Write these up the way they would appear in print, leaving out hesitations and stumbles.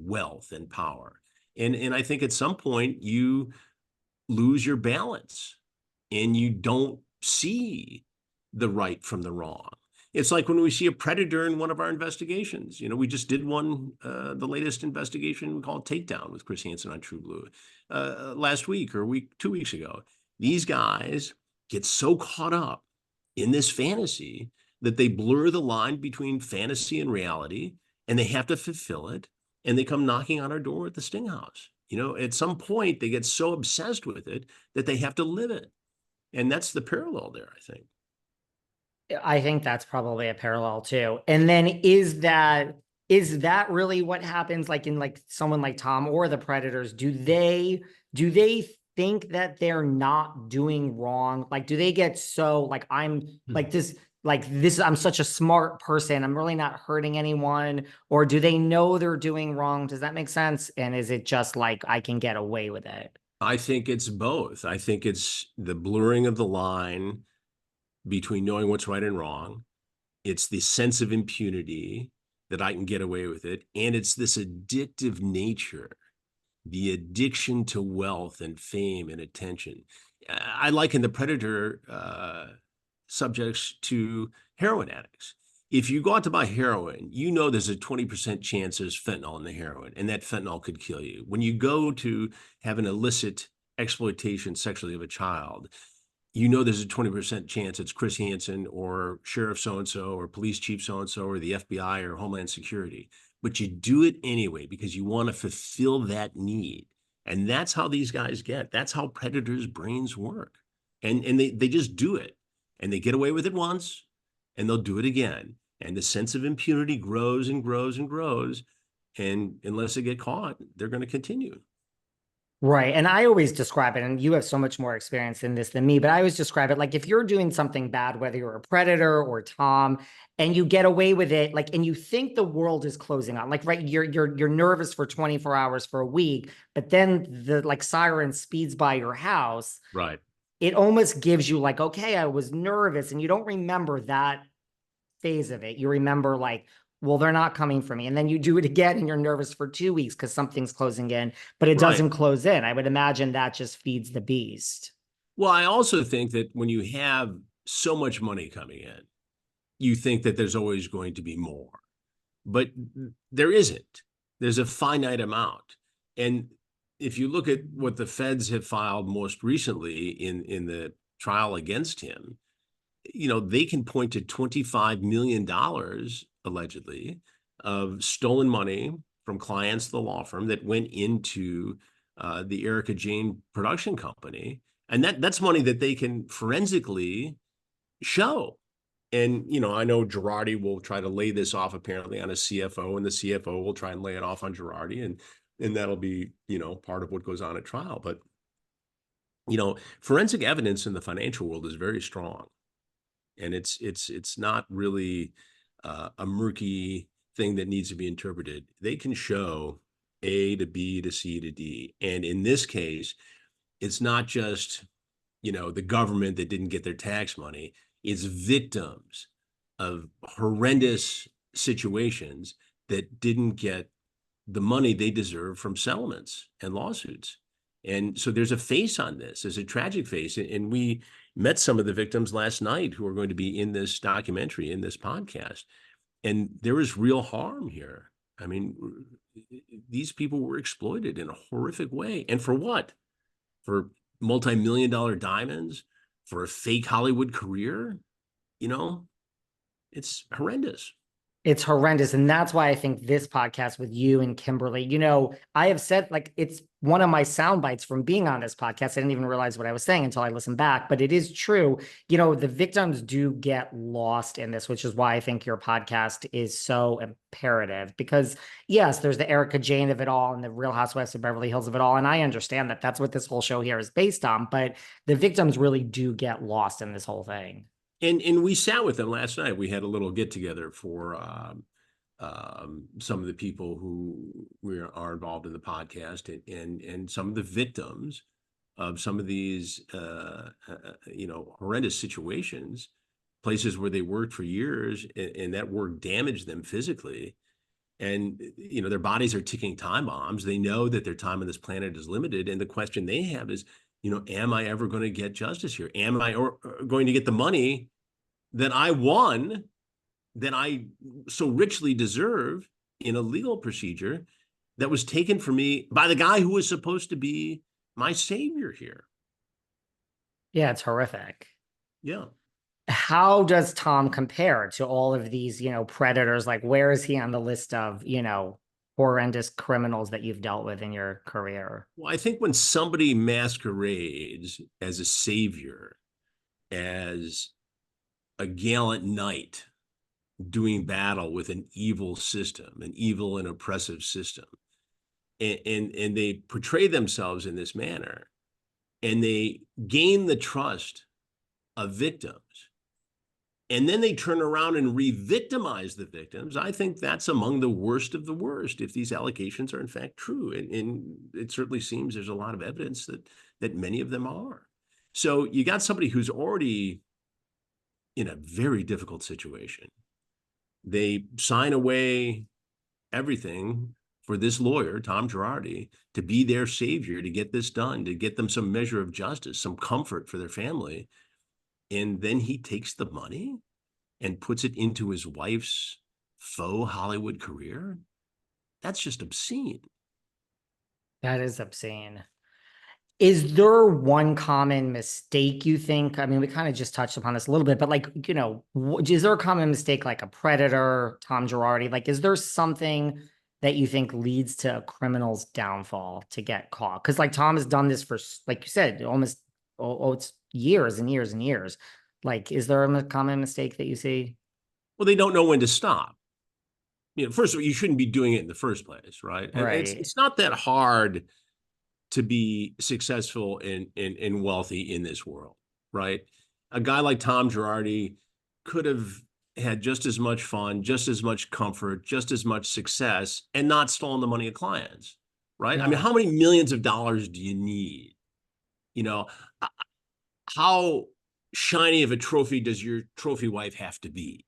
wealth and power. And I think at some point you lose your balance and you don't see the right from the wrong. It's like when we see a predator in one of our investigations. We just did one, the latest investigation we call Takedown with Chris Hansen on True Blue last week or 2 weeks ago. These guys get so caught up in this fantasy that they blur the line between fantasy and reality, and they have to fulfill it. And they come knocking on our door at the Sting House. At some point, they get so obsessed with it that they have to live it. And that's the parallel there, I think. I think that's probably a parallel too. And then is that really what happens like in like someone like Tom or the Predators? Do they think that they're not doing wrong? Like, do they get so like I'm I'm such a smart person, I'm really not hurting anyone? Or do they know they're doing wrong? Does that make sense? And is it just like I can get away with it? I think it's both. I think it's the blurring of the line between knowing what's right and wrong. It's the sense of impunity that I can get away with it. And it's this addictive nature, the addiction to wealth and fame and attention. I liken the predator subjects to heroin addicts. If you go out to buy heroin, there's a 20% chance there's fentanyl in the heroin, and that fentanyl could kill you. When you go to have an illicit exploitation sexually of a child, there's a 20% chance it's Chris Hansen or Sheriff so-and-so or Police Chief so-and-so or the FBI or Homeland Security. But you do it anyway because you want to fulfill that need. And that's how these guys get. That's how predators' brains work. And they just do it. And they get away with it once, and they'll do it again. And the sense of impunity grows and grows and grows. And unless they get caught, they're going to continue. Right. And I always describe it, and you have so much more experience in this than me, but I always describe it like if you're doing something bad, whether you're a predator or Tom, and you get away with it, like, and you think the world is closing on, like, right, you're nervous for 24 hours for a week, but then the like siren speeds by your house. Right. It almost gives you like, okay, I was nervous, and you don't remember that phase of it. You remember like, well, they're not coming for me. And then you do it again and you're nervous for 2 weeks because something's closing in, but it doesn't close in. I would imagine that just feeds the beast. Well, I also think that when you have so much money coming in, you think that there's always going to be more, but there isn't. There's a finite amount. And if you look at what the feds have filed most recently in the trial against him, they can point to $25 million allegedly of stolen money from clients of the law firm that went into the Erika Jayne production company. And that's money that they can forensically show. And, I know Girardi will try to lay this off apparently on a CFO, and the CFO will try and lay it off on Girardi. And that'll be, part of what goes on at trial. But, forensic evidence in the financial world is very strong. And it's not really a murky thing that needs to be interpreted. They can show A to B to C to D. And in this case, it's not just, the government that didn't get their tax money. It's victims of horrendous situations that didn't get the money they deserve from settlements and lawsuits. And so there's a face on this. There's a tragic face. And we met some of the victims last night who are going to be in this documentary, in this podcast. And there is real harm here. I mean, these people were exploited in a horrific way. And for what? For multi-million-dollar diamonds? For a fake Hollywood career? It's horrendous. It's horrendous. And that's why I think this podcast with you and Kimberly, I have said like, it's one of my sound bites from being on this podcast. I didn't even realize what I was saying until I listened back, but it is true. The victims do get lost in this, which is why I think your podcast is so imperative, because yes, there's the Erika Jayne of it all and the Real Housewives of Beverly Hills of it all. And I understand that that's what this whole show here is based on, but the victims really do get lost in this whole thing. And we sat with them last night. We had a little get together for some of the people who are involved in the podcast and some of the victims of some of these horrendous situations, places where they worked for years and that work damaged them physically. And, their bodies are ticking time bombs. They know that their time on this planet is limited. And the question they have is, am I ever going to get justice here? Am I going to get the money that I won, that I so richly deserve in a legal procedure that was taken from me by the guy who was supposed to be my savior here? Yeah, it's horrific. Yeah. How does Tom compare to all of these, predators? Like, where is he on the list of, horrendous criminals that you've dealt with in your career? Well, I think when somebody masquerades as a savior, as a gallant knight doing battle with an evil system, an evil and oppressive system, and they portray themselves in this manner, and they gain the trust of victims, and then they turn around and re-victimize the victims. I think that's among the worst of the worst, if these allegations are in fact true. And it certainly seems there's a lot of evidence that many of them are. So you got somebody who's already in a very difficult situation. They sign away everything for this lawyer, Tom Girardi, to be their savior, to get this done, to get them some measure of justice, some comfort for their family. And then he takes the money and puts it into his wife's faux Hollywood career. That's just obscene. That is obscene. Is there one common mistake you think? I mean, we kind of just touched upon this a little bit, but like, is there a common mistake like a predator, Tom Girardi? Like, is there something that you think leads to a criminal's downfall to get caught? Because like Tom has done this for, like you said, almost, it's years and years and years. Like, is there a common mistake that you see? Well, they don't know when to stop. First of all, you shouldn't be doing it in the first place, right? And Right. it's not that hard to be successful and wealthy in this world, right? A guy like Tom Girardi could have had just as much fun, just as much comfort, just as much success, and not stolen the money of clients, right? I mean, Yeah. how many millions of dollars do you need? You know, how shiny of a trophy does your trophy wife have to be?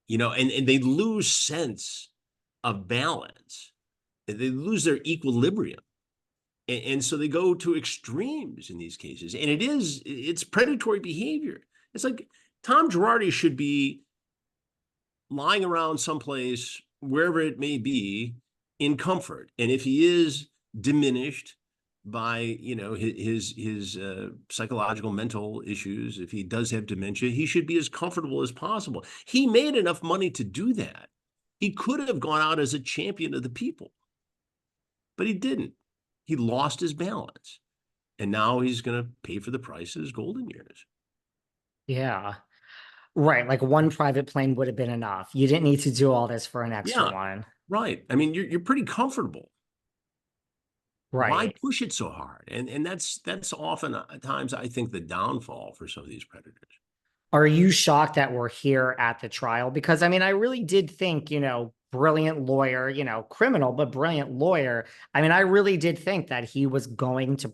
And they lose sense of balance. They lose their equilibrium. And so they go to extremes in these cases. And it's predatory behavior. It's like Tom Girardi should be lying around someplace, wherever it may be, in comfort. And if he is diminished by his psychological mental issues, if he does have dementia, he should be as comfortable as possible. He made enough money to do that. He could have gone out as a champion of the people, but he didn't. He lost his balance, and now he's going to pay for the price of his golden years. Yeah. Right. Like one private plane would have been enough. You didn't need to do all this for an extra Yeah, one. right. I mean, you're pretty comfortable. Why Right. push it so hard? And that's often at times, I think, the downfall for some of these predators. Are you shocked that we're here at the trial? Because I mean, I really did think, brilliant lawyer, criminal, but brilliant lawyer. I mean, I really did think that he was going to,